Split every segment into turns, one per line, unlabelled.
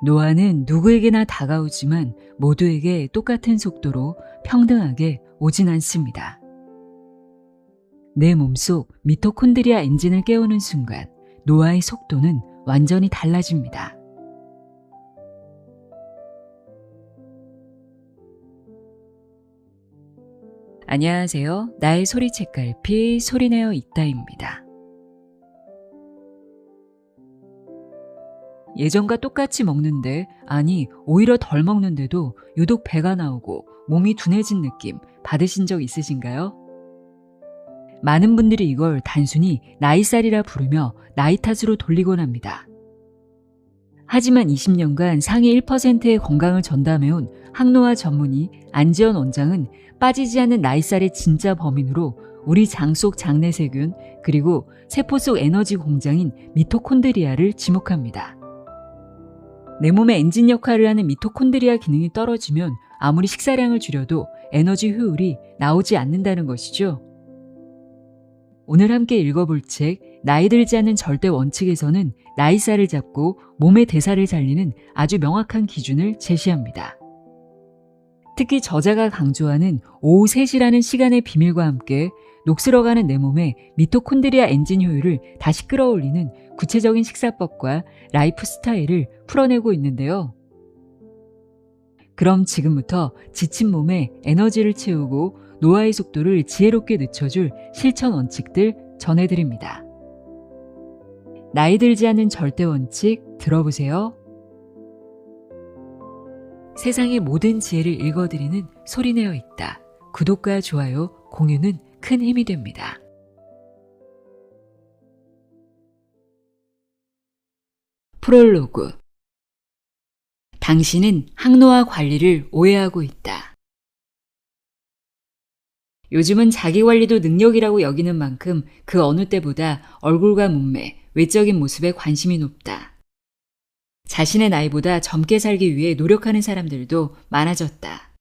노화는 누구에게나 다가오지만 모두에게 똑같은 속도로 평등하게 오진 않습니다. 내 몸속 미토콘드리아 엔진을 깨우는 순간 노화의 속도는 완전히 달라집니다. 안녕하세요. 나의 소리책갈피 소리내어 있다입니다. 예전과 똑같이 먹는데, 아니 오히려 덜 먹는데도 유독 배가 나오고 몸이 둔해진 느낌 받으신 적 있으신가요? 많은 분들이 이걸 단순히 나이살이라 부르며 나이 탓으로 돌리곤 합니다. 하지만 20년간 상위 1%의 건강을 전담해온 항노화 전문의 안지연 원장은 빠지지 않는 나이살의 진짜 범인으로 우리 장 속 장내세균 그리고 세포 속 에너지 공장인 미토콘드리아를 지목합니다. 내 몸의 엔진 역할을 하는 미토콘드리아 기능이 떨어지면 아무리 식사량을 줄여도 에너지 효율이 나오지 않는다는 것이죠. 오늘 함께 읽어볼 책 나이 들지 않는 절대 원칙에서는 나이살을 잡고 몸의 대사를 살리는 아주 명확한 기준을 제시합니다. 특히 저자가 강조하는 오후 3시라는 시간의 비밀과 함께 녹슬어가는 내 몸의 미토콘드리아 엔진 효율을 다시 끌어올리는 구체적인 식사법과 라이프 스타일을 풀어내고 있는데요. 그럼 지금부터 지친 몸에 에너지를 채우고 노화의 속도를 지혜롭게 늦춰줄 실천 원칙들 전해드립니다. 나이 들지 않는 절대 원칙 들어보세요. 세상의 모든 지혜를 읽어드리는 소리내어 있다. 구독과 좋아요, 공유는 큰 힘이 됩니다. 프롤로그. 당신은 항노화 관리를 오해하고 있다. 요즘은 자기관리도 능력이라고 여기는 만큼 그 어느 때보다 얼굴과 몸매, 외적인 모습에 관심이 높다. 자신의 나이보다 젊게 살기 위해 노력하는 사람들도 많아졌다.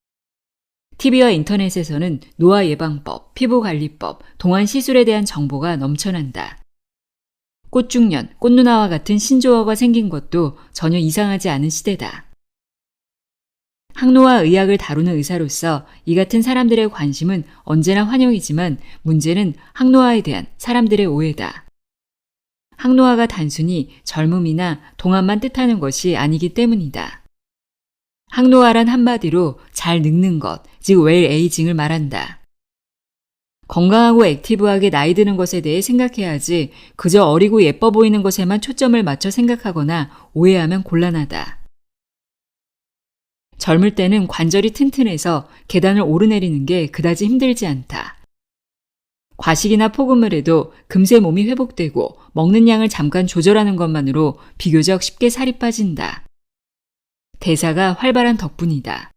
TV와 인터넷에서는 노화 예방법, 피부관리법, 동안 시술에 대한 정보가 넘쳐난다. 꽃중년, 꽃누나와 같은 신조어가 생긴 것도 전혀 이상하지 않은 시대다. 항노화 의학을 다루는 의사로서 이 같은 사람들의 관심은 언제나 환영이지만 문제는 항노화에 대한 사람들의 오해다. 항노화가 단순히 젊음이나 동안만 뜻하는 것이 아니기 때문이다. 항노화란 한마디로 잘 늙는 것, 즉 웰 에이징을 말한다. 건강하고 액티브하게 나이 드는 것에 대해 생각해야지 그저 어리고 예뻐 보이는 것에만 초점을 맞춰 생각하거나 오해하면 곤란하다. 젊을 때는 관절이 튼튼해서 계단을 오르내리는 게 그다지 힘들지 않다. 과식이나 폭음을 해도 금세 몸이 회복되고 먹는 양을 잠깐 조절하는 것만으로 비교적 쉽게 살이 빠진다. 대사가 활발한 덕분이다.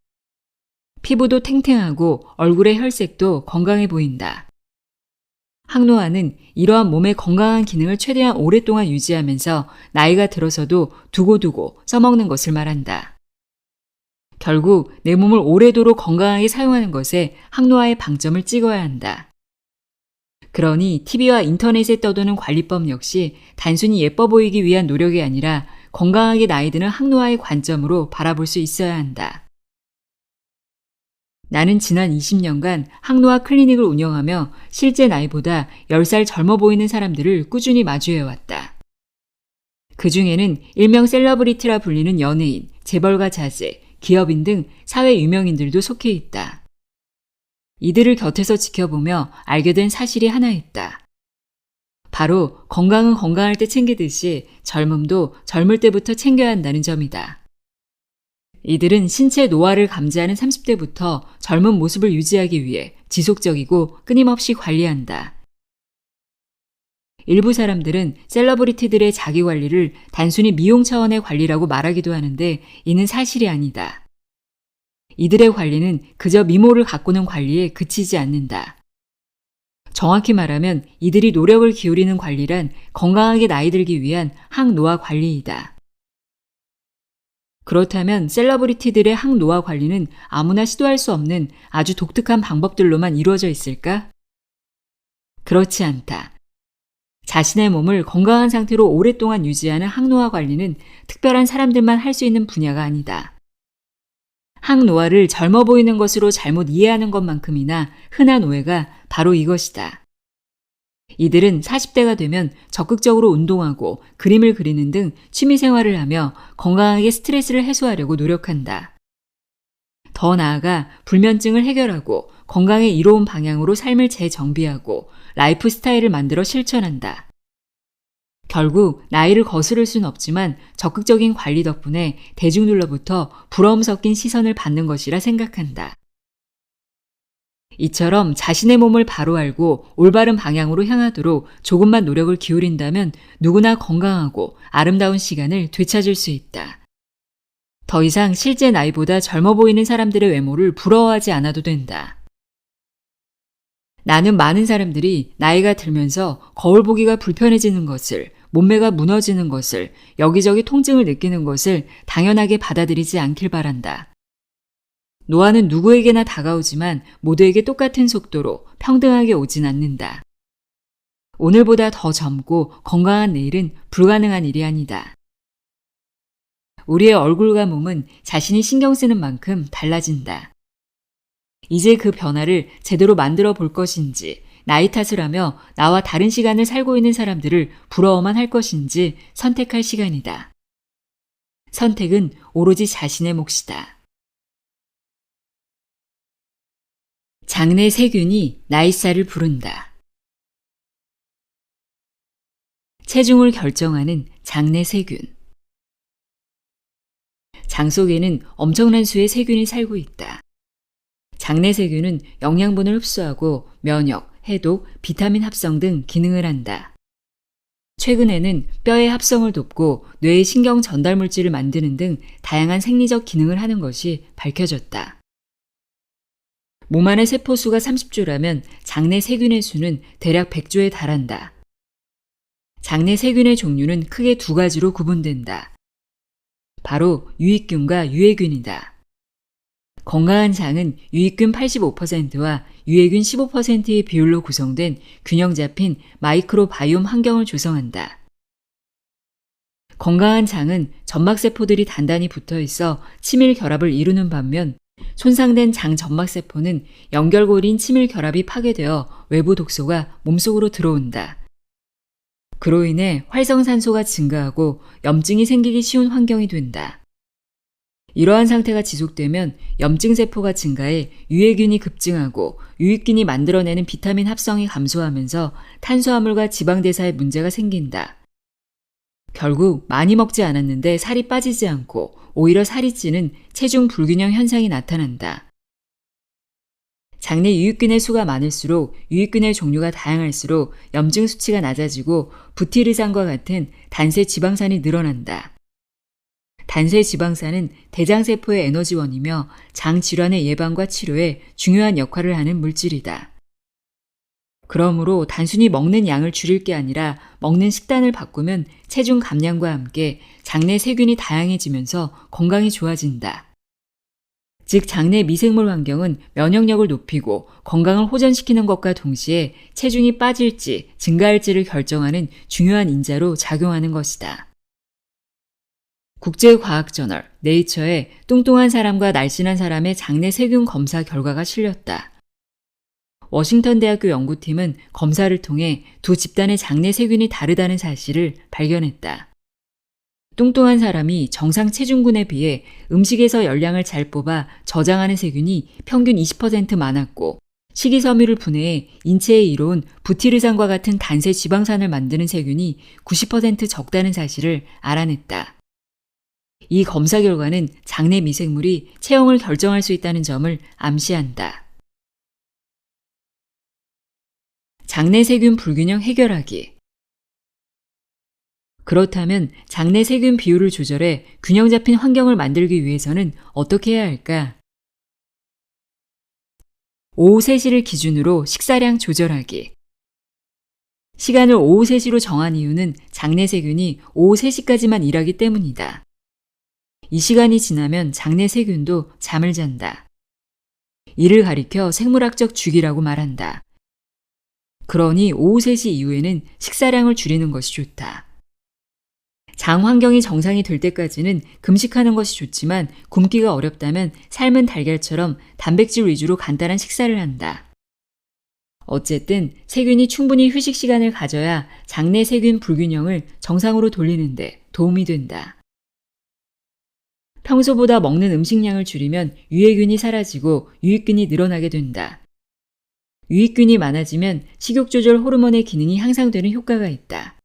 피부도 탱탱하고 얼굴의 혈색도 건강해 보인다. 항노화는 이러한 몸의 건강한 기능을 최대한 오랫동안 유지하면서 나이가 들어서도 두고두고 써먹는 것을 말한다. 결국 내 몸을 오래도록 건강하게 사용하는 것에 항노화의 방점을 찍어야 한다. 그러니 TV와 인터넷에 떠도는 관리법 역시 단순히 예뻐 보이기 위한 노력이 아니라 건강하게 나이 드는 항노화의 관점으로 바라볼 수 있어야 한다. 나는 지난 20년간 항노화 클리닉을 운영하며 실제 나이보다 10살 젊어 보이는 사람들을 꾸준히 마주해왔다. 그 중에는 일명 셀러브리티라 불리는 연예인, 재벌가 자제, 기업인 등 사회 유명인들도 속해 있다. 이들을 곁에서 지켜보며 알게 된 사실이 하나 있다. 바로 건강은 건강할 때 챙기듯이 젊음도 젊을 때부터 챙겨야 한다는 점이다. 이들은 신체 노화를 감지하는 30대부터 젊은 모습을 유지하기 위해 지속적이고 끊임없이 관리한다. 일부 사람들은 셀러브리티들의 자기관리를 단순히 미용 차원의 관리라고 말하기도 하는데 이는 사실이 아니다. 이들의 관리는 그저 미모를 가꾸는 관리에 그치지 않는다. 정확히 말하면 이들이 노력을 기울이는 관리란 건강하게 나이 들기 위한 항노화 관리이다. 그렇다면 셀러브리티들의 항노화 관리는 아무나 시도할 수 없는 아주 독특한 방법들로만 이루어져 있을까? 그렇지 않다. 자신의 몸을 건강한 상태로 오랫동안 유지하는 항노화 관리는 특별한 사람들만 할 수 있는 분야가 아니다. 항노화를 젊어 보이는 것으로 잘못 이해하는 것만큼이나 흔한 오해가 바로 이것이다. 이들은 40대가 되면 적극적으로 운동하고 그림을 그리는 등 취미 생활을 하며 건강하게 스트레스를 해소하려고 노력한다. 더 나아가 불면증을 해결하고 건강에 이로운 방향으로 삶을 재정비하고 라이프 스타일을 만들어 실천한다. 결국 나이를 거스를 순 없지만 적극적인 관리 덕분에 대중들로부터 부러움 섞인 시선을 받는 것이라 생각한다. 이처럼 자신의 몸을 바로 알고 올바른 방향으로 향하도록 조금만 노력을 기울인다면 누구나 건강하고 아름다운 시간을 되찾을 수 있다. 더 이상 실제 나이보다 젊어 보이는 사람들의 외모를 부러워하지 않아도 된다. 나는 많은 사람들이 나이가 들면서 거울 보기가 불편해지는 것을, 몸매가 무너지는 것을, 여기저기 통증을 느끼는 것을 당연하게 받아들이지 않길 바란다. 노화는 누구에게나 다가오지만 모두에게 똑같은 속도로 평등하게 오진 않는다. 오늘보다 더 젊고 건강한 내일은 불가능한 일이 아니다. 우리의 얼굴과 몸은 자신이 신경 쓰는 만큼 달라진다. 이제 그 변화를 제대로 만들어 볼 것인지, 나이 탓을 하며 나와 다른 시간을 살고 있는 사람들을 부러워만 할 것인지 선택할 시간이다. 선택은 오로지 자신의 몫이다. 장내 세균이 나이살을 부른다. 체중을 결정하는 장내 세균. 장 속에는 엄청난 수의 세균이 살고 있다. 장내 세균은 영양분을 흡수하고 면역, 해독, 비타민 합성 등 기능을 한다. 최근에는 뼈의 합성을 돕고 뇌의 신경 전달 물질을 만드는 등 다양한 생리적 기능을 하는 것이 밝혀졌다. 몸 안의 세포수가 30조라면 장내 세균의 수는 대략 100조에 달한다. 장내 세균의 종류는 크게 두 가지로 구분된다. 바로 유익균과 유해균이다. 건강한 장은 유익균 85%와 유해균 15%의 비율로 구성된 균형 잡힌 마이크로바이옴 환경을 조성한다. 건강한 장은 점막세포들이 단단히 붙어 있어 친밀 결합을 이루는 반면 손상된 장 점막세포는 연결고리인 친밀 결합이 파괴되어 외부 독소가 몸속으로 들어온다. 그로 인해 활성산소가 증가하고 염증이 생기기 쉬운 환경이 된다. 이러한 상태가 지속되면 염증세포가 증가해 유해균이 급증하고 유익균이 만들어내는 비타민 합성이 감소하면서 탄수화물과 지방대사에 문제가 생긴다. 결국 많이 먹지 않았는데 살이 빠지지 않고 오히려 살이 찌는 체중 불균형 현상이 나타난다. 장내 유익균의 수가 많을수록 유익균의 종류가 다양할수록 염증 수치가 낮아지고 부티르산과 같은 단세 지방산이 늘어난다. 단세 지방산은 대장세포의 에너지원이며 장 질환의 예방과 치료에 중요한 역할을 하는 물질이다. 그러므로 단순히 먹는 양을 줄일 게 아니라 먹는 식단을 바꾸면 체중 감량과 함께 장내 세균이 다양해지면서 건강이 좋아진다. 즉 장내 미생물 환경은 면역력을 높이고 건강을 호전시키는 것과 동시에 체중이 빠질지 증가할지를 결정하는 중요한 인자로 작용하는 것이다. 국제과학저널 네이처에 뚱뚱한 사람과 날씬한 사람의 장내 세균 검사 결과가 실렸다. 워싱턴 대학교 연구팀은 검사를 통해 두 집단의 장내 세균이 다르다는 사실을 발견했다. 뚱뚱한 사람이 정상 체중군에 비해 음식에서 열량을 잘 뽑아 저장하는 세균이 평균 20% 많았고 식이섬유를 분해해 인체에 이로운 부티르산과 같은 단세 지방산을 만드는 세균이 90% 적다는 사실을 알아냈다. 이 검사 결과는 장내 미생물이 체형을 결정할 수 있다는 점을 암시한다. 장내 세균 불균형 해결하기. 그렇다면 장내 세균 비율을 조절해 균형 잡힌 환경을 만들기 위해서는 어떻게 해야 할까? 오후 3시를 기준으로 식사량 조절하기. 시간을 오후 3시로 정한 이유는 장내 세균이 오후 3시까지만 일하기 때문이다. 이 시간이 지나면 장내 세균도 잠을 잔다. 이를 가리켜 생물학적 주기라고 말한다. 그러니 오후 3시 이후에는 식사량을 줄이는 것이 좋다. 장 환경이 정상이 될 때까지는 금식하는 것이 좋지만 굶기가 어렵다면 삶은 달걀처럼 단백질 위주로 간단한 식사를 한다. 어쨌든 세균이 충분히 휴식 시간을 가져야 장내 세균 불균형을 정상으로 돌리는데 도움이 된다. 평소보다 먹는 음식량을 줄이면 유해균이 사라지고 유익균이 늘어나게 된다. 유익균이 많아지면 식욕 조절 호르몬의 기능이 향상되는 효과가 있다.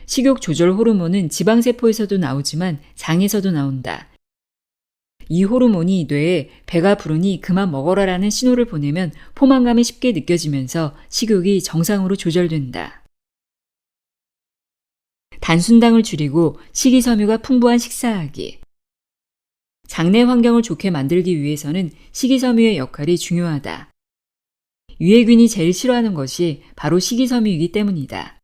식욕 조절 호르몬은 지방세포에서도 나오지만 장에서도 나온다. 이 호르몬이 뇌에 배가 부르니 그만 먹어라라는 신호를 보내면 포만감이 쉽게 느껴지면서 식욕이 정상으로 조절된다. 단순당을 줄이고 식이섬유가 풍부한 식사하기. 장내 환경을 좋게 만들기 위해서는 식이섬유의 역할이 중요하다. 유해균이 제일 싫어하는 것이 바로 식이섬유이기 때문이다.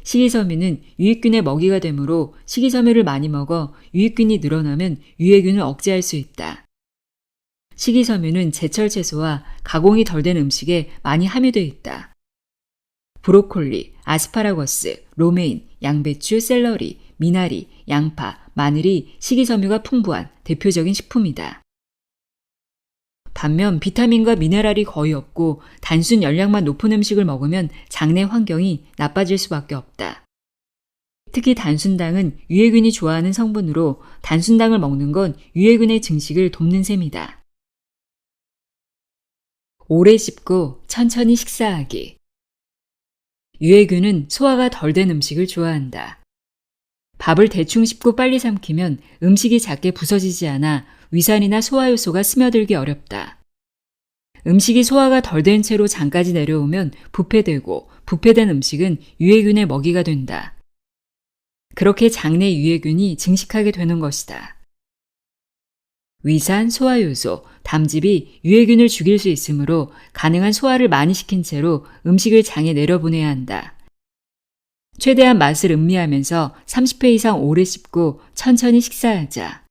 식이섬유는 유익균의 먹이가 되므로 식이섬유를 많이 먹어 유익균이 늘어나면 유해균을 억제할 수 있다. 식이섬유는 제철 채소와 가공이 덜 된 음식에 많이 함유되어 있다. 브로콜리, 아스파라거스, 로메인, 양배추, 샐러리, 미나리, 양파, 마늘이 식이섬유가 풍부한 대표적인 식품이다. 반면 비타민과 미네랄이 거의 없고 단순 열량만 높은 음식을 먹으면 장내 환경이 나빠질 수밖에 없다. 특히 단순당은 유해균이 좋아하는 성분으로 단순당을 먹는 건 유해균의 증식을 돕는 셈이다. 오래 씹고 천천히 식사하기. 유해균은 소화가 덜 된 음식을 좋아한다. 밥을 대충 씹고 빨리 삼키면 음식이 작게 부서지지 않아 위산이나 소화 요소가 스며들기 어렵다. 음식이 소화가 덜 된 채로 장까지 내려오면 부패되고 부패된 음식은 유해균의 먹이가 된다. 그렇게 장내 유해균이 증식하게 되는 것이다. 위산, 소화 요소, 담즙이 유해균을 죽일 수 있으므로 가능한 소화를 많이 시킨 채로 음식을 장에 내려보내야 한다. 최대한 맛을 음미하면서 30회 이상 오래 씹고 천천히 식사하자.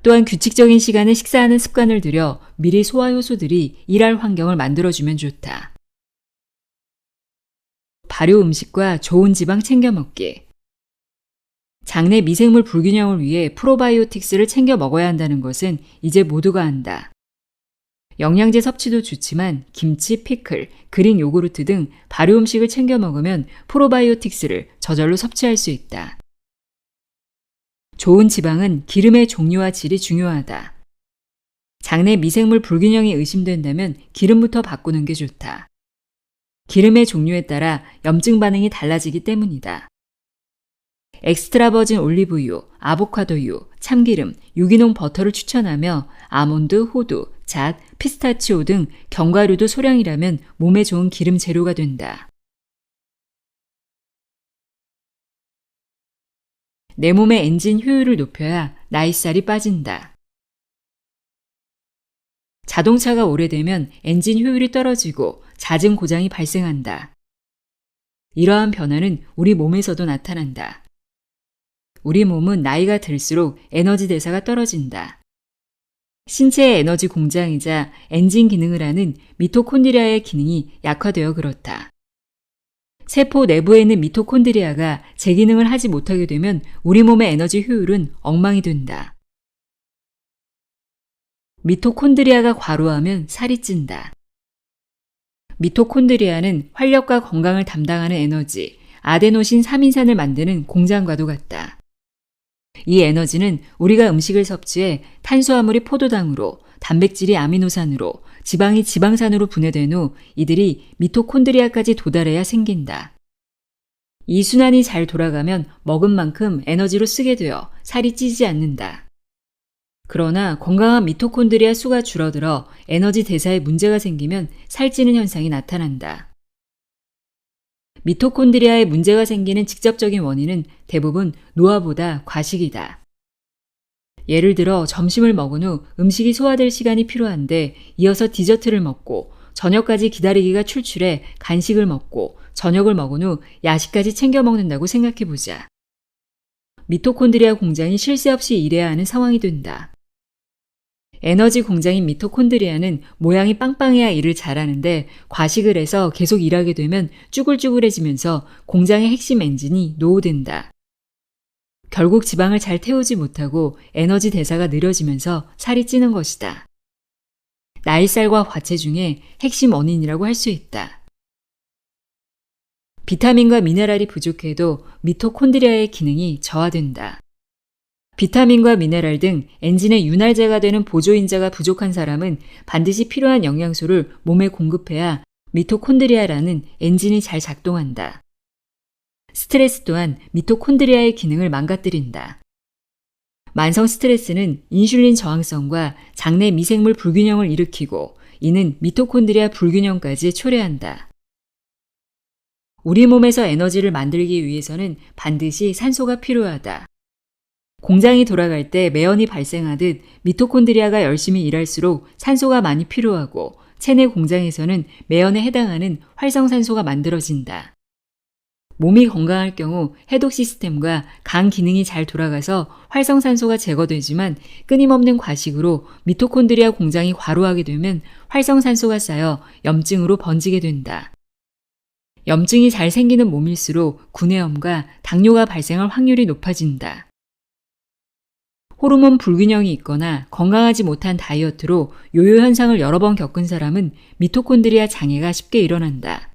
또한 규칙적인 시간에 식사하는 습관을 들여 미리 소화효소들이 일할 환경을 만들어주면 좋다. 발효 음식과 좋은 지방 챙겨 먹기. 장내 미생물 불균형을 위해 프로바이오틱스를 챙겨 먹어야 한다는 것은 이제 모두가 안다. 영양제 섭취도 좋지만 김치, 피클, 그릭 요구르트 등 발효 음식을 챙겨 먹으면 프로바이오틱스를 저절로 섭취할 수 있다. 좋은 지방은 기름의 종류와 질이 중요하다. 장내 미생물 불균형이 의심된다면 기름부터 바꾸는 게 좋다. 기름의 종류에 따라 염증 반응이 달라지기 때문이다. 엑스트라 버진 올리브유, 아보카도유, 참기름, 유기농 버터를 추천하며 아몬드, 호두, 잣, 피스타치오 등 견과류도 소량이라면 몸에 좋은 기름 재료가 된다. 내 몸의 엔진 효율을 높여야 나이살이 빠진다. 자동차가 오래되면 엔진 효율이 떨어지고 잦은 고장이 발생한다. 이러한 변화는 우리 몸에서도 나타난다. 우리 몸은 나이가 들수록 에너지 대사가 떨어진다. 신체의 에너지 공장이자 엔진 기능을 하는 미토콘드리아의 기능이 약화되어 그렇다. 세포 내부에 있는 미토콘드리아가 제 기능을 하지 못하게 되면 우리 몸의 에너지 효율은 엉망이 된다. 미토콘드리아가 과로하면 살이 찐다. 미토콘드리아는 활력과 건강을 담당하는 에너지, 아데노신 3인산을 만드는 공장과도 같다. 이 에너지는 우리가 음식을 섭취해 탄수화물이 포도당으로, 단백질이 아미노산으로, 지방이 지방산으로 분해된 후 이들이 미토콘드리아까지 도달해야 생긴다. 이 순환이 잘 돌아가면 먹은 만큼 에너지로 쓰게 되어 살이 찌지 않는다. 그러나 건강한 미토콘드리아 수가 줄어들어 에너지 대사에 문제가 생기면 살찌는 현상이 나타난다. 미토콘드리아에 문제가 생기는 직접적인 원인은 대부분 노화보다 과식이다. 예를 들어 점심을 먹은 후 음식이 소화될 시간이 필요한데 이어서 디저트를 먹고 저녁까지 기다리기가 출출해 간식을 먹고 저녁을 먹은 후 야식까지 챙겨 먹는다고 생각해보자. 미토콘드리아 공장이 쉴 새 없이 일해야 하는 상황이 된다. 에너지 공장인 미토콘드리아는 모양이 빵빵해야 일을 잘하는데 과식을 해서 계속 일하게 되면 쭈글쭈글해지면서 공장의 핵심 엔진이 노후된다. 결국 지방을 잘 태우지 못하고 에너지 대사가 느려지면서 살이 찌는 것이다. 나이살과 과체중의 핵심 원인이라고 할 수 있다. 비타민과 미네랄이 부족해도 미토콘드리아의 기능이 저하된다. 비타민과 미네랄 등 엔진의 윤활제가 되는 보조인자가 부족한 사람은 반드시 필요한 영양소를 몸에 공급해야 미토콘드리아라는 엔진이 잘 작동한다. 스트레스 또한 미토콘드리아의 기능을 망가뜨린다. 만성 스트레스는 인슐린 저항성과 장내 미생물 불균형을 일으키고 이는 미토콘드리아 불균형까지 초래한다. 우리 몸에서 에너지를 만들기 위해서는 반드시 산소가 필요하다. 공장이 돌아갈 때 매연이 발생하듯 미토콘드리아가 열심히 일할수록 산소가 많이 필요하고 체내 공장에서는 매연에 해당하는 활성산소가 만들어진다. 몸이 건강할 경우 해독 시스템과 간 기능이 잘 돌아가서 활성산소가 제거되지만 끊임없는 과식으로 미토콘드리아 공장이 과로하게 되면 활성산소가 쌓여 염증으로 번지게 된다. 염증이 잘 생기는 몸일수록 구내염과 당뇨가 발생할 확률이 높아진다. 호르몬 불균형이 있거나 건강하지 못한 다이어트로 요요 현상을 여러 번 겪은 사람은 미토콘드리아 장애가 쉽게 일어난다.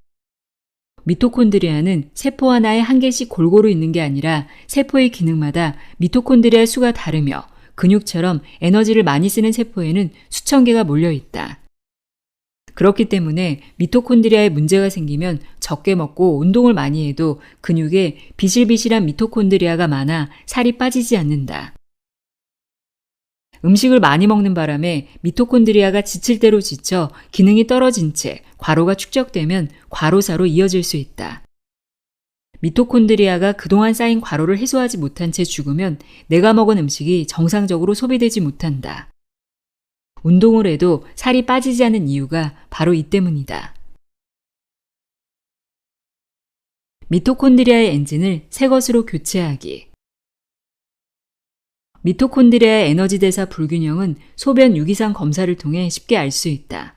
미토콘드리아는 세포 하나에 한 개씩 골고루 있는 게 아니라 세포의 기능마다 미토콘드리아 수가 다르며 근육처럼 에너지를 많이 쓰는 세포에는 수천 개가 몰려 있다. 그렇기 때문에 미토콘드리아에 문제가 생기면 적게 먹고 운동을 많이 해도 근육에 비실비실한 미토콘드리아가 많아 살이 빠지지 않는다. 음식을 많이 먹는 바람에 미토콘드리아가 지칠 대로 지쳐 기능이 떨어진 채 과로가 축적되면 과로사로 이어질 수 있다. 미토콘드리아가 그동안 쌓인 과로를 해소하지 못한 채 죽으면 내가 먹은 음식이 정상적으로 소비되지 못한다. 운동을 해도 살이 빠지지 않는 이유가 바로 이 때문이다. 미토콘드리아의 엔진을 새 것으로 교체하기. 미토콘드리아의 에너지 대사 불균형은 소변 유기상 검사를 통해 쉽게 알 수 있다.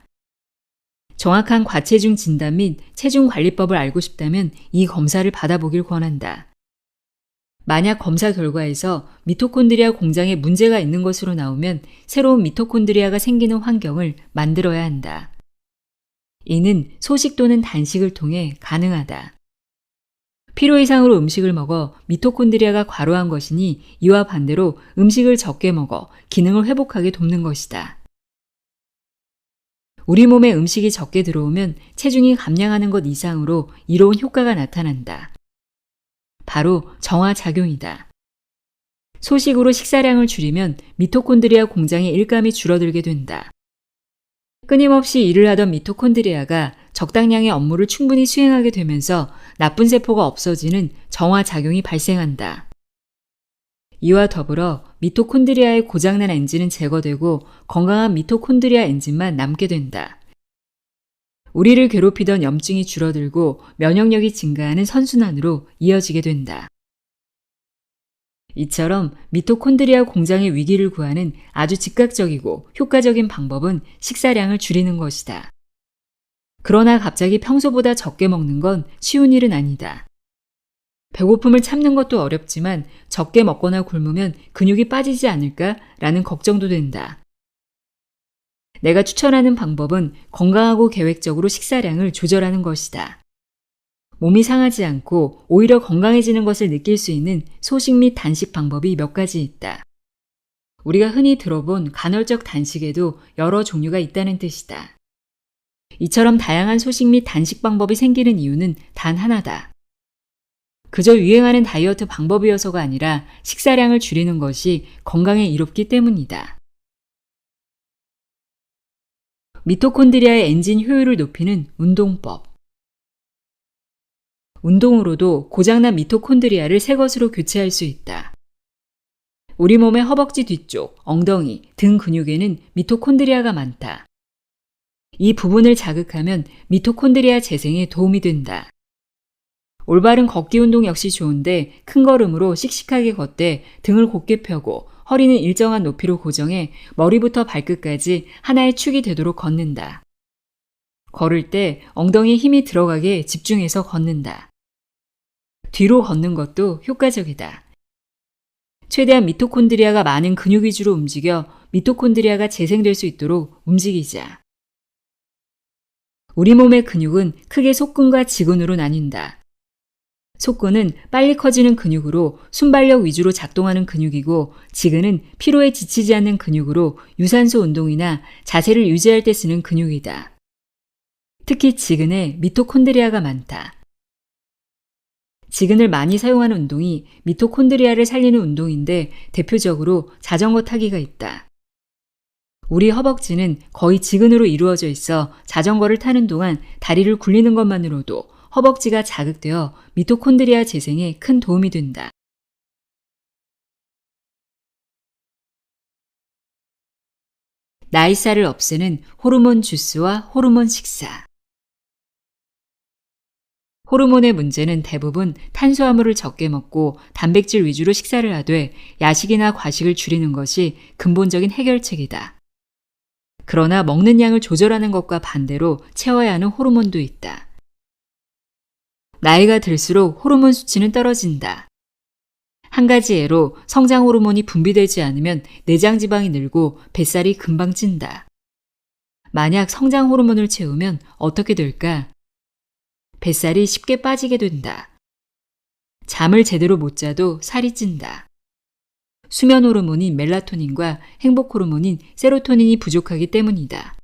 정확한 과체중 진단 및 체중 관리법을 알고 싶다면 이 검사를 받아보길 권한다. 만약 검사 결과에서 미토콘드리아 공장에 문제가 있는 것으로 나오면 새로운 미토콘드리아가 생기는 환경을 만들어야 한다. 이는 소식 또는 단식을 통해 가능하다. 필요 이상으로 음식을 먹어 미토콘드리아가 과로한 것이니 이와 반대로 음식을 적게 먹어 기능을 회복하게 돕는 것이다. 우리 몸에 음식이 적게 들어오면 체중이 감량하는 것 이상으로 이로운 효과가 나타난다. 바로 정화작용이다. 소식으로 식사량을 줄이면 미토콘드리아 공장의 일감이 줄어들게 된다. 끊임없이 일을 하던 미토콘드리아가 적당량의 업무를 충분히 수행하게 되면서 나쁜 세포가 없어지는 정화작용이 발생한다. 이와 더불어 미토콘드리아의 고장난 엔진은 제거되고 건강한 미토콘드리아 엔진만 남게 된다. 우리를 괴롭히던 염증이 줄어들고 면역력이 증가하는 선순환으로 이어지게 된다. 이처럼 미토콘드리아 공장의 위기를 구하는 아주 즉각적이고 효과적인 방법은 식사량을 줄이는 것이다. 그러나 갑자기 평소보다 적게 먹는 건 쉬운 일은 아니다. 배고픔을 참는 것도 어렵지만 적게 먹거나 굶으면 근육이 빠지지 않을까라는 걱정도 된다. 내가 추천하는 방법은 건강하고 계획적으로 식사량을 조절하는 것이다. 몸이 상하지 않고 오히려 건강해지는 것을 느낄 수 있는 소식 및 단식 방법이 몇 가지 있다. 우리가 흔히 들어본 간헐적 단식에도 여러 종류가 있다는 뜻이다. 이처럼 다양한 소식 및 단식 방법이 생기는 이유는 단 하나다. 그저 유행하는 다이어트 방법이어서가 아니라 식사량을 줄이는 것이 건강에 이롭기 때문이다. 미토콘드리아의 엔진 효율을 높이는 운동법. 운동으로도 고장난 미토콘드리아를 새 것으로 교체할 수 있다. 우리 몸의 허벅지 뒤쪽, 엉덩이, 등 근육에는 미토콘드리아가 많다. 이 부분을 자극하면 미토콘드리아 재생에 도움이 된다. 올바른 걷기 운동 역시 좋은데 큰 걸음으로 씩씩하게 걷되 등을 곧게 펴고 허리는 일정한 높이로 고정해 머리부터 발끝까지 하나의 축이 되도록 걷는다. 걸을 때 엉덩이에 힘이 들어가게 집중해서 걷는다. 뒤로 걷는 것도 효과적이다. 최대한 미토콘드리아가 많은 근육 위주로 움직여 미토콘드리아가 재생될 수 있도록 움직이자. 우리 몸의 근육은 크게 속근과 지근으로 나뉜다. 속근은 빨리 커지는 근육으로 순발력 위주로 작동하는 근육이고, 지근은 피로에 지치지 않는 근육으로 유산소 운동이나 자세를 유지할 때 쓰는 근육이다. 특히 지근에 미토콘드리아가 많다. 지근을 많이 사용하는 운동이 미토콘드리아를 살리는 운동인데 대표적으로 자전거 타기가 있다. 우리 허벅지는 거의 지근으로 이루어져 있어 자전거를 타는 동안 다리를 굴리는 것만으로도 허벅지가 자극되어 미토콘드리아 재생에 큰 도움이 된다. 나이살을 없애는 호르몬 주스와 호르몬 식사. 호르몬의 문제는 대부분 탄수화물을 적게 먹고 단백질 위주로 식사를 하되 야식이나 과식을 줄이는 것이 근본적인 해결책이다. 그러나 먹는 양을 조절하는 것과 반대로 채워야 하는 호르몬도 있다. 나이가 들수록 호르몬 수치는 떨어진다. 한 가지 예로 성장 호르몬이 분비되지 않으면 내장 지방이 늘고 뱃살이 금방 찐다. 만약 성장 호르몬을 채우면 어떻게 될까? 뱃살이 쉽게 빠지게 된다. 잠을 제대로 못 자도 살이 찐다. 수면 호르몬인 멜라토닌과 행복 호르몬인 세로토닌이 부족하기 때문이다.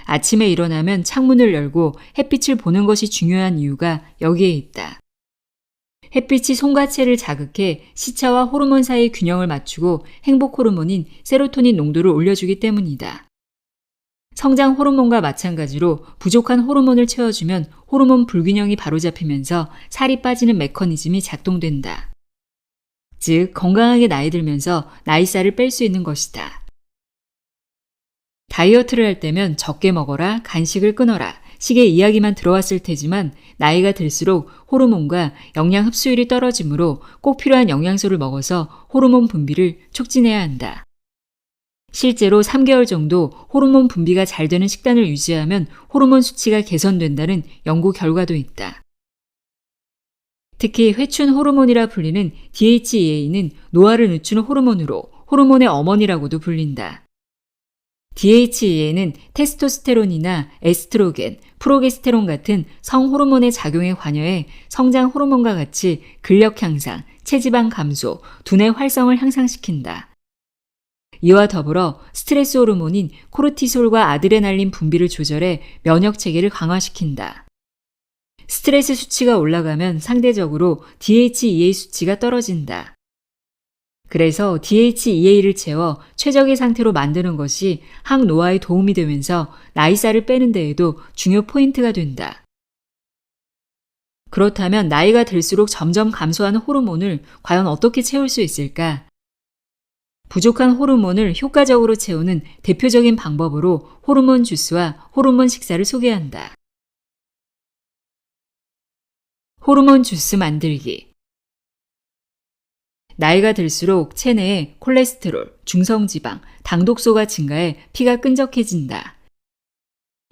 아침에 일어나면 창문을 열고 햇빛을 보는 것이 중요한 이유가 여기에 있다. 햇빛이 송가체를 자극해 시차와 호르몬 사이의 균형을 맞추고 행복 호르몬인 세로토닌 농도를 올려주기 때문이다. 성장 호르몬과 마찬가지로 부족한 호르몬을 채워주면 호르몬 불균형이 바로잡히면서 살이 빠지는 메커니즘이 작동된다. 즉, 건강하게 나이 들면서 나이살을 뺄 수 있는 것이다. 다이어트를 할 때면 적게 먹어라, 간식을 끊어라, 식의 이야기만 들어왔을 테지만 나이가 들수록 호르몬과 영양 흡수율이 떨어지므로 꼭 필요한 영양소를 먹어서 호르몬 분비를 촉진해야 한다. 실제로 3개월 정도 호르몬 분비가 잘 되는 식단을 유지하면 호르몬 수치가 개선된다는 연구 결과도 있다. 특히 회춘 호르몬이라 불리는 DHEA는 노화를 늦추는 호르몬으로 호르몬의 어머니라고도 불린다. DHEA는 테스토스테론이나 에스트로겐, 프로게스테론 같은 성호르몬의 작용에 관여해 성장 호르몬과 같이 근력 향상, 체지방 감소, 두뇌 활성을 향상시킨다. 이와 더불어 스트레스 호르몬인 코르티솔과 아드레날린 분비를 조절해 면역 체계를 강화시킨다. 스트레스 수치가 올라가면 상대적으로 DHEA 수치가 떨어진다. 그래서 DHEA를 채워 최적의 상태로 만드는 것이 항노화에 도움이 되면서 나이살을 빼는 데에도 중요 포인트가 된다. 그렇다면 나이가 들수록 점점 감소하는 호르몬을 과연 어떻게 채울 수 있을까? 부족한 호르몬을 효과적으로 채우는 대표적인 방법으로 호르몬 주스와 호르몬 식사를 소개한다. 호르몬 주스 만들기. 나이가 들수록 체내에 콜레스테롤, 중성지방, 당독소가 증가해 피가 끈적해진다.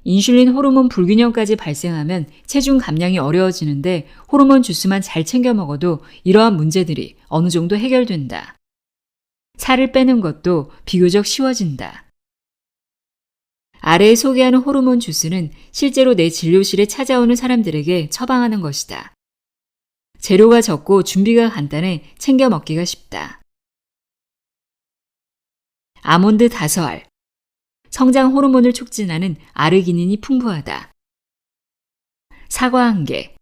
인슐린 호르몬 불균형까지 발생하면 체중 감량이 어려워지는데 호르몬 주스만 잘 챙겨 먹어도 이러한 문제들이 어느 정도 해결된다. 살을 빼는 것도 비교적 쉬워진다. 아래에 소개하는 호르몬 주스는 실제로 내 진료실에 찾아오는 사람들에게 처방하는 것이다. 재료가 적고 준비가 간단해 챙겨 먹기가 쉽다. 아몬드 5알. 성장 호르몬을 촉진하는 아르기닌이 풍부하다. 사과 1개.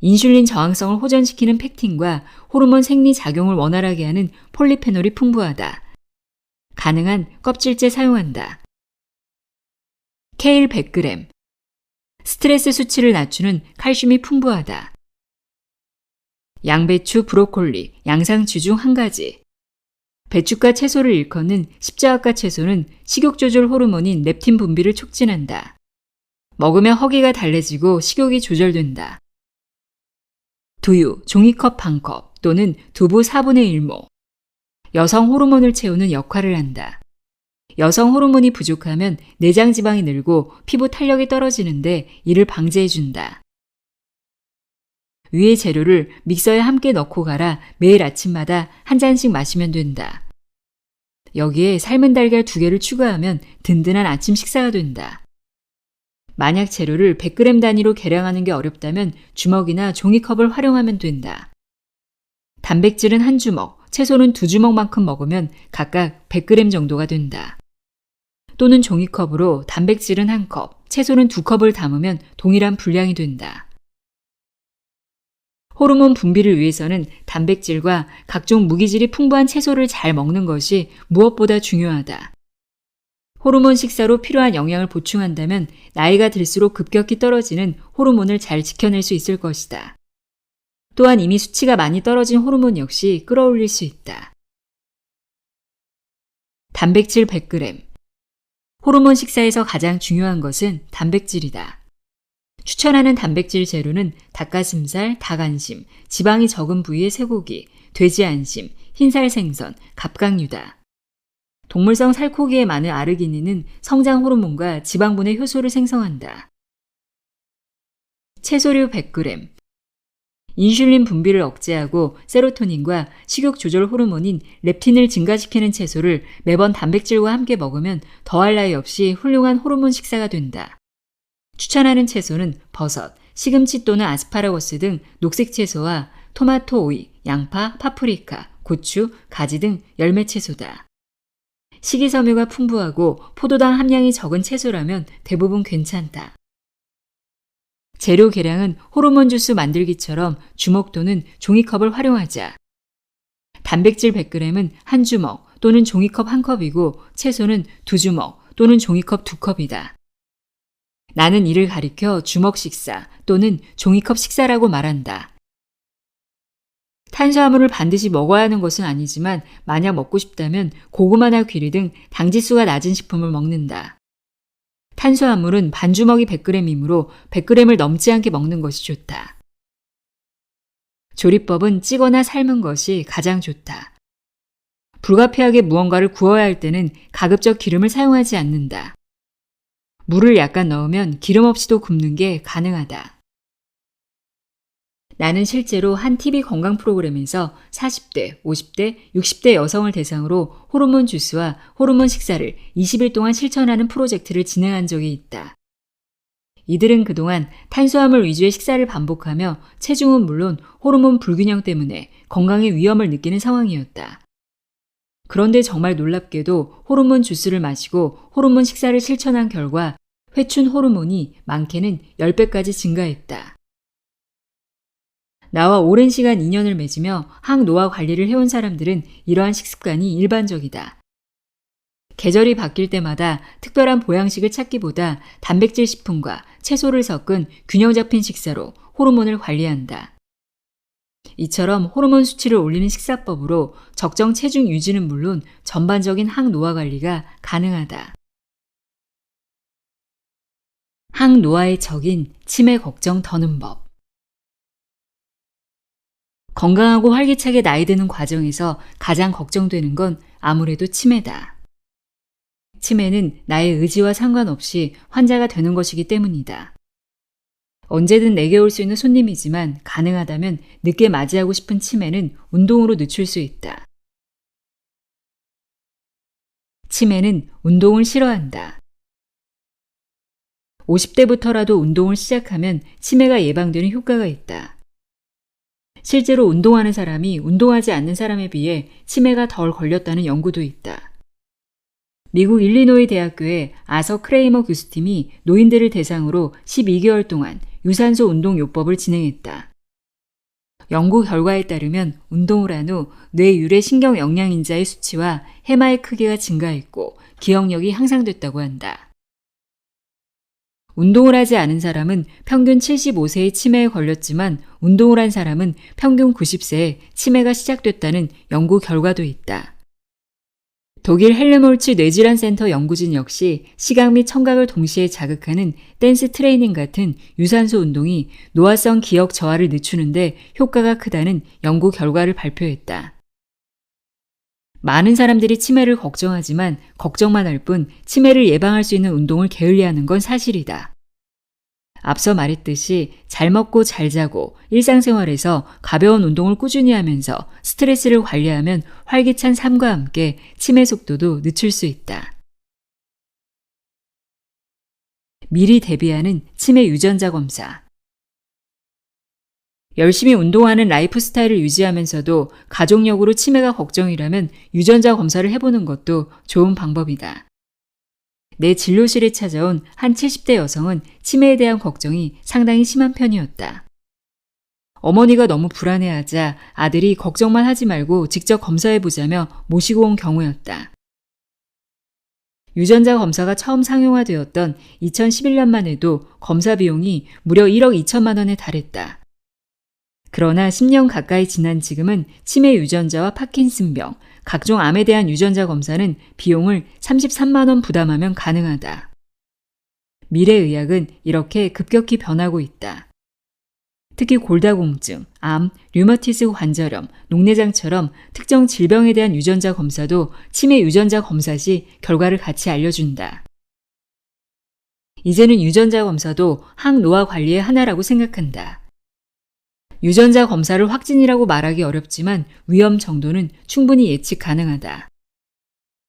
인슐린 저항성을 호전시키는 펙틴과 호르몬 생리 작용을 원활하게 하는 폴리페놀이 풍부하다. 가능한 껍질째 사용한다. 케일 100g. 스트레스 수치를 낮추는 칼슘이 풍부하다. 양배추, 브로콜리, 양상추 중 한 가지. 배추과 채소를 일컫는 십자가과 채소는 식욕 조절 호르몬인 렙틴 분비를 촉진한다. 먹으면 허기가 달래지고 식욕이 조절된다. 두유, 종이컵 반컵 또는 두부 4분의 1모. 여성 호르몬을 채우는 역할을 한다. 여성 호르몬이 부족하면 내장 지방이 늘고 피부 탄력이 떨어지는데 이를 방지해준다. 위의 재료를 믹서에 함께 넣고 갈아 매일 아침마다 한 잔씩 마시면 된다. 여기에 삶은 달걀 2개를 추가하면 든든한 아침 식사가 된다. 만약 재료를 100g 단위로 계량하는 게 어렵다면 주먹이나 종이컵을 활용하면 된다. 단백질은 1주먹, 채소는 2주먹만큼 먹으면 각각 100g 정도가 된다. 또는 종이컵으로 단백질은 1컵, 채소는 2컵을 담으면 동일한 분량이 된다. 호르몬 분비를 위해서는 단백질과 각종 무기질이 풍부한 채소를 잘 먹는 것이 무엇보다 중요하다. 호르몬 식사로 필요한 영양을 보충한다면 나이가 들수록 급격히 떨어지는 호르몬을 잘 지켜낼 수 있을 것이다. 또한 이미 수치가 많이 떨어진 호르몬 역시 끌어올릴 수 있다. 단백질 100g. 호르몬 식사에서 가장 중요한 것은 단백질이다. 추천하는 단백질 재료는 닭가슴살, 닭안심, 지방이 적은 부위의 쇠고기, 돼지 안심, 흰살 생선, 갑각류다. 동물성 살코기에 많은 아르기닌은 성장 호르몬과 지방분해 효소를 생성한다. 채소류 100g. 인슐린 분비를 억제하고 세로토닌과 식욕 조절 호르몬인 렙틴을 증가시키는 채소를 매번 단백질과 함께 먹으면 더할 나위 없이 훌륭한 호르몬 식사가 된다. 추천하는 채소는 버섯, 시금치 또는 아스파라거스 등 녹색 채소와 토마토, 오이, 양파, 파프리카, 고추, 가지 등 열매 채소다. 식이섬유가 풍부하고 포도당 함량이 적은 채소라면 대부분 괜찮다. 재료 계량은 호르몬 주스 만들기처럼 주먹 또는 종이컵을 활용하자. 단백질 100g은 1주먹 또는 종이컵 1컵이고 채소는 2주먹 또는 종이컵 2컵이다. 나는 이를 가리켜 주먹 식사 또는 종이컵 식사라고 말한다. 탄수화물을 반드시 먹어야 하는 것은 아니지만 만약 먹고 싶다면 고구마나 귀리 등 당지수가 낮은 식품을 먹는다. 탄수화물은 반주먹이 100g이므로 100g을 넘지 않게 먹는 것이 좋다. 조리법은 찌거나 삶은 것이 가장 좋다. 불가피하게 무언가를 구워야 할 때는 가급적 기름을 사용하지 않는다. 물을 약간 넣으면 기름 없이도 굽는 게 가능하다. 나는 실제로 한 TV 건강 프로그램에서 40대, 50대, 60대 여성을 대상으로 호르몬 주스와 호르몬 식사를 20일 동안 실천하는 프로젝트를 진행한 적이 있다. 이들은 그동안 탄수화물 위주의 식사를 반복하며 체중은 물론 호르몬 불균형 때문에 건강에 위험을 느끼는 상황이었다. 그런데 정말 놀랍게도 호르몬 주스를 마시고 호르몬 식사를 실천한 결과 회춘 호르몬이 많게는 10배까지 증가했다. 나와 오랜 시간 인연을 맺으며 항노화 관리를 해온 사람들은 이러한 식습관이 일반적이다. 계절이 바뀔 때마다 특별한 보양식을 찾기보다 단백질 식품과 채소를 섞은 균형 잡힌 식사로 호르몬을 관리한다. 이처럼 호르몬 수치를 올리는 식사법으로 적정 체중 유지는 물론 전반적인 항노화 관리가 가능하다. 항노화의 적인 치매 걱정 더는 법. 건강하고 활기차게 나이 드는 과정에서 가장 걱정되는 건 아무래도 치매다. 치매는 나의 의지와 상관없이 환자가 되는 것이기 때문이다. 언제든 내게 올 수 있는 손님이지만 가능하다면 늦게 맞이하고 싶은 치매는 운동으로 늦출 수 있다. 치매는 운동을 싫어한다. 50대부터라도 운동을 시작하면 치매가 예방되는 효과가 있다. 실제로 운동하는 사람이 운동하지 않는 사람에 비해 치매가 덜 걸렸다는 연구도 있다. 미국 일리노이 대학교의 아서 크레이머 교수팀이 노인들을 대상으로 12개월 동안 유산소 운동 요법을 진행했다. 연구 결과에 따르면 운동을 한 후 뇌 유래 신경 영양인자의 수치와 해마의 크기가 증가했고 기억력이 향상됐다고 한다. 운동을 하지 않은 사람은 평균 75세에 치매에 걸렸지만 운동을 한 사람은 평균 90세에 치매가 시작됐다는 연구 결과도 있다. 독일 헬름홀츠 뇌질환센터 연구진 역시 시각 및 청각을 동시에 자극하는 댄스 트레이닝 같은 유산소 운동이 노화성 기억 저하를 늦추는데 효과가 크다는 연구 결과를 발표했다. 많은 사람들이 치매를 걱정하지만 걱정만 할 뿐 치매를 예방할 수 있는 운동을 게을리하는 건 사실이다. 앞서 말했듯이 잘 먹고 잘 자고 일상생활에서 가벼운 운동을 꾸준히 하면서 스트레스를 관리하면 활기찬 삶과 함께 치매 속도도 늦출 수 있다. 미리 대비하는 치매 유전자 검사. 열심히 운동하는 라이프 스타일을 유지하면서도 가족력으로 치매가 걱정이라면 유전자 검사를 해보는 것도 좋은 방법이다. 내 진료실에 찾아온 한 70대 여성은 치매에 대한 걱정이 상당히 심한 편이었다. 어머니가 너무 불안해하자 아들이 걱정만 하지 말고 직접 검사해보자며 모시고 온 경우였다. 유전자 검사가 처음 상용화되었던 2011년만 해도 검사 비용이 무려 1억 2천만 원에 달했다. 그러나 10년 가까이 지난 지금은 치매 유전자와 파킨슨병, 각종 암에 대한 유전자 검사는 비용을 33만 원 부담하면 가능하다. 미래의학은 이렇게 급격히 변하고 있다. 특히 골다공증, 암, 류마티스 관절염, 녹내장처럼 특정 질병에 대한 유전자 검사도 치매 유전자 검사 시 결과를 같이 알려준다. 이제는 유전자 검사도 항노화 관리의 하나라고 생각한다. 유전자 검사를 확진이라고 말하기 어렵지만 위험 정도는 충분히 예측 가능하다.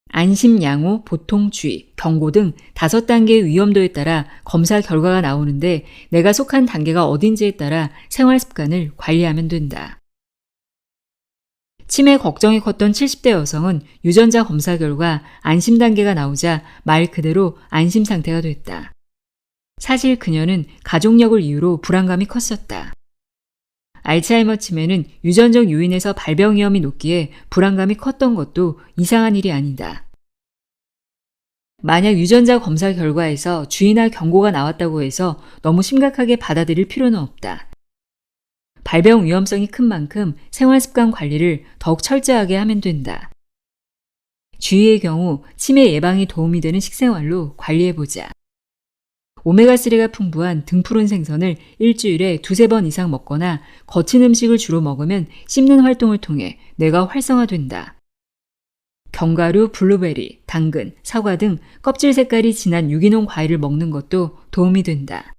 안심, 양호, 보통, 주의, 경고 등 5단계의 위험도에 따라 검사 결과가 나오는데 내가 속한 단계가 어딘지에 따라 생활 습관을 관리하면 된다. 치매 걱정이 컸던 70대 여성은 유전자 검사 결과 안심 단계가 나오자 말 그대로 안심 상태가 됐다. 사실 그녀는 가족력을 이유로 불안감이 컸었다. 알츠하이머 치매는 유전적 요인에서 발병 위험이 높기에 불안감이 컸던 것도 이상한 일이 아니다. 만약 유전자 검사 결과에서 주의나 경고가 나왔다고 해서 너무 심각하게 받아들일 필요는 없다. 발병 위험성이 큰 만큼 생활습관 관리를 더욱 철저하게 하면 된다. 주의의 경우 치매 예방에 도움이 되는 식생활로 관리해보자. 오메가3가 풍부한 등푸른 생선을 일주일에 2-3번 이상 먹거나 거친 음식을 주로 먹으면 씹는 활동을 통해 뇌가 활성화된다. 견과류, 블루베리, 당근, 사과 등 껍질 색깔이 진한 유기농 과일을 먹는 것도 도움이 된다.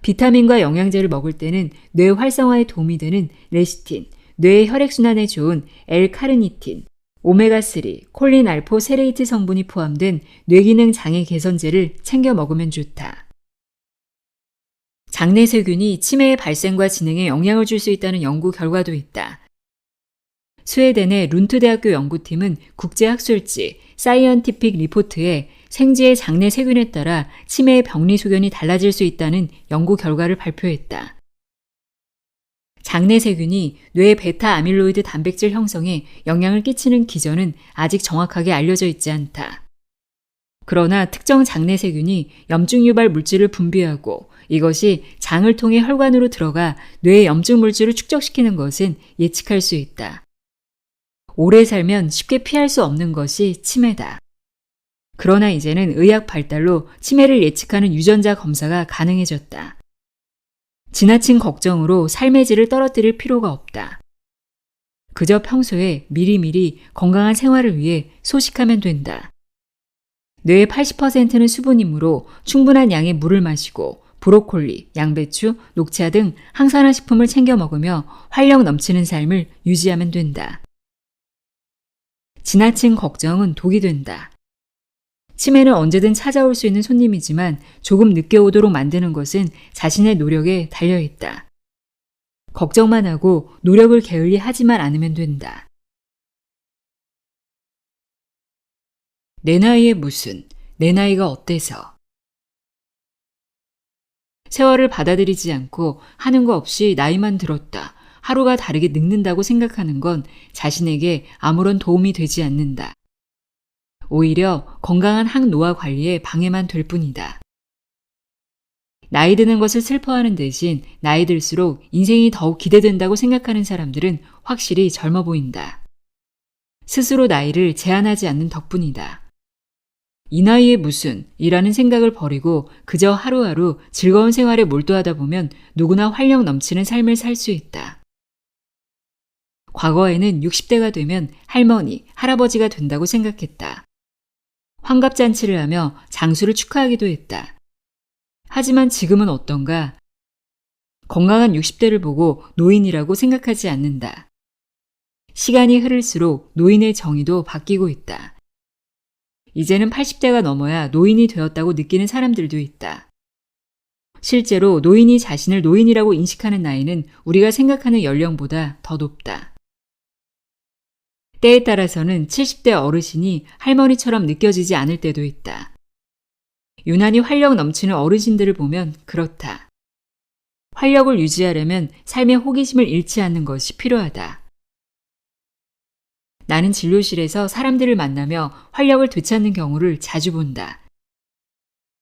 비타민과 영양제를 먹을 때는 뇌 활성화에 도움이 되는 레시틴, 뇌의 혈액순환에 좋은 L-카르니틴, 오메가3, 콜린알포세레이트 성분이 포함된 뇌기능 장애 개선제를 챙겨 먹으면 좋다. 장내 세균이 치매의 발생과 진행에 영향을 줄 수 있다는 연구 결과도 있다. 스웨덴의 룬트 대학교 연구팀은 국제학술지 사이언티픽 리포트에 생쥐의 장내 세균에 따라 치매의 병리 소견이 달라질 수 있다는 연구 결과를 발표했다. 장내 세균이 뇌 베타 아밀로이드 단백질 형성에 영향을 끼치는 기전은 아직 정확하게 알려져 있지 않다. 그러나 특정 장내 세균이 염증 유발 물질을 분비하고 이것이 장을 통해 혈관으로 들어가 뇌의 염증 물질을 축적시키는 것은 예측할 수 있다. 오래 살면 쉽게 피할 수 없는 것이 치매다. 그러나 이제는 의학 발달로 치매를 예측하는 유전자 검사가 가능해졌다. 지나친 걱정으로 삶의 질을 떨어뜨릴 필요가 없다. 그저 평소에 미리미리 건강한 생활을 위해 소식하면 된다. 뇌의 80%는 수분이므로 충분한 양의 물을 마시고 브로콜리, 양배추, 녹차 등 항산화 식품을 챙겨 먹으며 활력 넘치는 삶을 유지하면 된다. 지나친 걱정은 독이 된다. 치매는 언제든 찾아올 수 있는 손님이지만 조금 늦게 오도록 만드는 것은 자신의 노력에 달려있다. 걱정만 하고 노력을 게을리 하지만 않으면 된다. 내 나이에 무슨, 내 나이가 어때서. 세월을 받아들이지 않고 하는 거 없이 나이만 들었다. 하루가 다르게 늙는다고 생각하는 건 자신에게 아무런 도움이 되지 않는다. 오히려 건강한 항노화 관리에 방해만 될 뿐이다. 나이 드는 것을 슬퍼하는 대신 나이 들수록 인생이 더욱 기대된다고 생각하는 사람들은 확실히 젊어 보인다. 스스로 나이를 제한하지 않는 덕분이다. 이 나이에 무슨 이라는 생각을 버리고 그저 하루하루 즐거운 생활에 몰두하다 보면 누구나 활력 넘치는 삶을 살 수 있다. 과거에는 60대가 되면 할머니, 할아버지가 된다고 생각했다. 환갑잔치를 하며 장수를 축하하기도 했다. 하지만 지금은 어떤가? 건강한 60대를 보고 노인이라고 생각하지 않는다. 시간이 흐를수록 노인의 정의도 바뀌고 있다. 이제는 80대가 넘어야 노인이 되었다고 느끼는 사람들도 있다. 실제로 노인이 자신을 노인이라고 인식하는 나이는 우리가 생각하는 연령보다 더 높다. 때에 따라서는 70대 어르신이 할머니처럼 느껴지지 않을 때도 있다. 유난히 활력 넘치는 어르신들을 보면 그렇다. 활력을 유지하려면 삶의 호기심을 잃지 않는 것이 필요하다. 나는 진료실에서 사람들을 만나며 활력을 되찾는 경우를 자주 본다.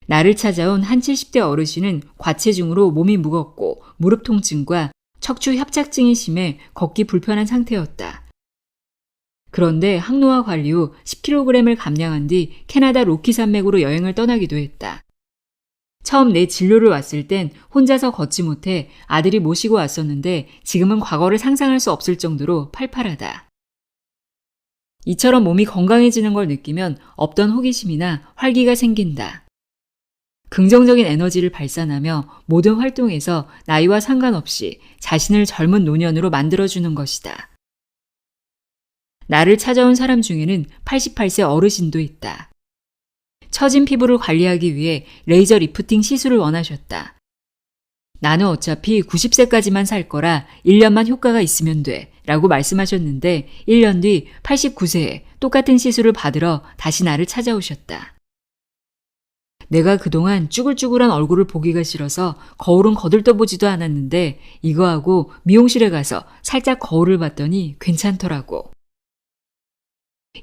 나를 찾아온 한 70대 어르신은 과체중으로 몸이 무겁고 무릎 통증과 척추 협착증이 심해 걷기 불편한 상태였다. 그런데 항노화 관리 후 10kg을 감량한 뒤 캐나다 로키 산맥으로 여행을 떠나기도 했다. 처음 내 진료를 왔을 땐 혼자서 걷지 못해 아들이 모시고 왔었는데 지금은 과거를 상상할 수 없을 정도로 팔팔하다. 이처럼 몸이 건강해지는 걸 느끼면 없던 호기심이나 활기가 생긴다. 긍정적인 에너지를 발산하며 모든 활동에서 나이와 상관없이 자신을 젊은 노년으로 만들어주는 것이다. 나를 찾아온 사람 중에는 88세 어르신도 있다. 처진 피부를 관리하기 위해 레이저 리프팅 시술을 원하셨다. 나는 어차피 90세까지만 살 거라 1년만 효과가 있으면 돼 라고 말씀하셨는데 1년 뒤 89세에 똑같은 시술을 받으러 다시 나를 찾아오셨다. 내가 그동안 쭈글쭈글한 얼굴을 보기가 싫어서 거울은 거들떠보지도 않았는데 이거하고 미용실에 가서 살짝 거울을 봤더니 괜찮더라고.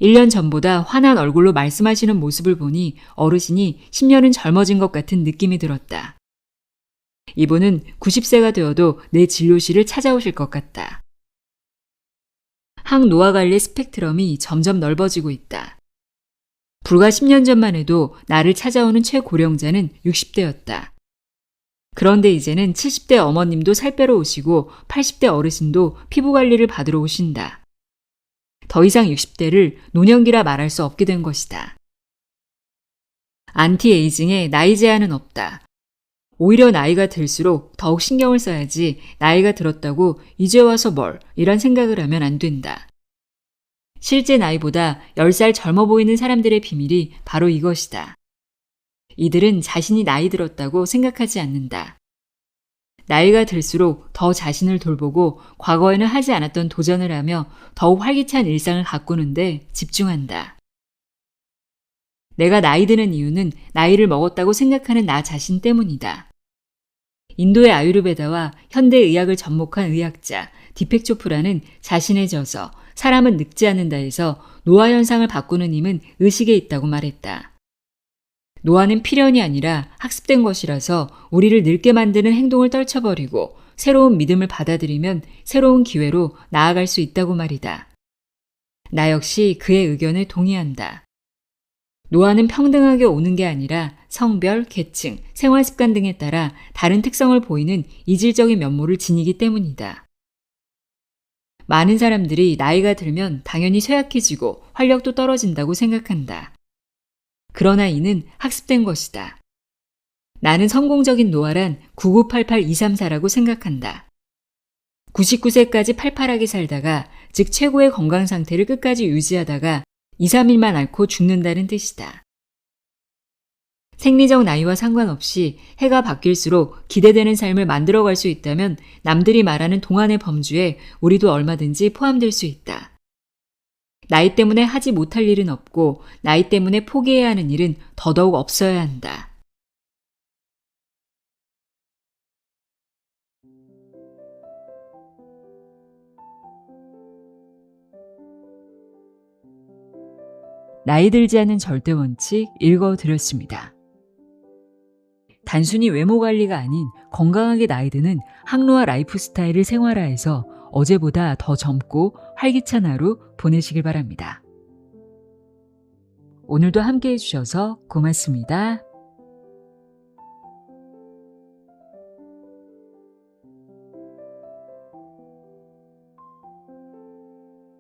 1년 전보다 환한 얼굴로 말씀하시는 모습을 보니 어르신이 10년은 젊어진 것 같은 느낌이 들었다. 이분은 90세가 되어도 내 진료실을 찾아오실 것 같다. 항노화 관리 스펙트럼이 점점 넓어지고 있다. 불과 10년 전만 해도 나를 찾아오는 최고령자는 60대였다. 그런데 이제는 70대 어머님도 살 빼러 오시고 80대 어르신도 피부 관리를 받으러 오신다. 더 이상 60대를 노년기라 말할 수 없게 된 것이다. 안티에이징에 나이 제한은 없다. 오히려 나이가 들수록 더욱 신경을 써야지 나이가 들었다고 이제 와서 뭘 이런 생각을 하면 안 된다. 실제 나이보다 10살 젊어 보이는 사람들의 비밀이 바로 이것이다. 이들은 자신이 나이 들었다고 생각하지 않는다. 나이가 들수록 더 자신을 돌보고 과거에는 하지 않았던 도전을 하며 더욱 활기찬 일상을 가꾸는데 집중한다. 내가 나이 드는 이유는 나이를 먹었다고 생각하는 나 자신 때문이다. 인도의 아유르베다와 현대의학을 접목한 의학자 디펙 초프라는 자신의 저서 사람은 늙지 않는다에서 노화 현상을 바꾸는 힘은 의식에 있다고 말했다. 노화는 필연이 아니라 학습된 것이라서 우리를 늙게 만드는 행동을 떨쳐버리고 새로운 믿음을 받아들이면 새로운 기회로 나아갈 수 있다고 말이다. 나 역시 그의 의견에 동의한다. 노화는 평등하게 오는 게 아니라 성별, 계층, 생활습관 등에 따라 다른 특성을 보이는 이질적인 면모를 지니기 때문이다. 많은 사람들이 나이가 들면 당연히 쇠약해지고 활력도 떨어진다고 생각한다. 그러나 이는 학습된 것이다. 나는 성공적인 노화란 9988234라고 생각한다. 99세까지 팔팔하게 살다가, 즉 최고의 건강 상태를 끝까지 유지하다가 2, 3일만 앓고 죽는다는 뜻이다. 생리적 나이와 상관없이 해가 바뀔수록 기대되는 삶을 만들어갈 수 있다면 남들이 말하는 동안의 범주에 우리도 얼마든지 포함될 수 있다. 나이 때문에 하지 못할 일은 없고 나이 때문에 포기해야 하는 일은 더더욱 없어야 한다. 나이 들지 않은 절대 원칙 읽어드렸습니다. 단순히 외모 관리가 아닌 건강하게 나이 드는 항노화 라이프 스타일을 생활화해서 어제보다 더 젊고 활기찬 하루 보내시길 바랍니다. 오늘도 함께 해주셔서 고맙습니다.